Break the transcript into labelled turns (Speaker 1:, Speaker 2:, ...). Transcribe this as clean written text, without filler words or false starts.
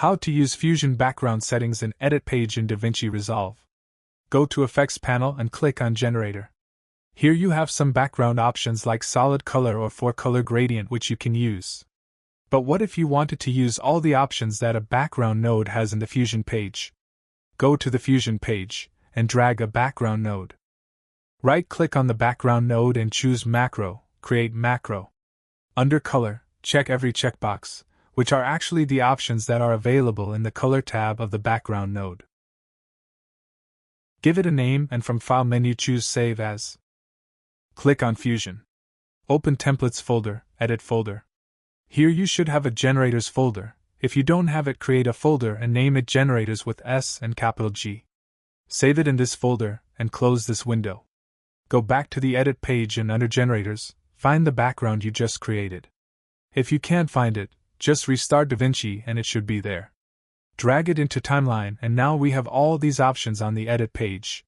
Speaker 1: How to use Fusion background settings in Edit page in DaVinci Resolve. Go to Effects panel and click on Generator. Here you have some background options like solid color or 4-color gradient which you can use. But what if you wanted to use all the options that a background node has in the Fusion page? Go to the Fusion page and drag a background node. Right-click on the background node and choose Macro, Create Macro. Under Color, check every checkbox, which are actually the options that are available in the Color tab of the background node. Give it a name and from File menu choose Save As. Click on Fusion. Open Templates folder, Edit folder. Here you should have a Generators folder. If you don't have it, create a folder and name it Generators with S and capital G. Save it in this folder and close this window. Go back to the Edit page and under Generators, find the background you just created. If you can't find it, just restart DaVinci and it should be there. Drag it into Timeline and now we have all these options on the Edit page.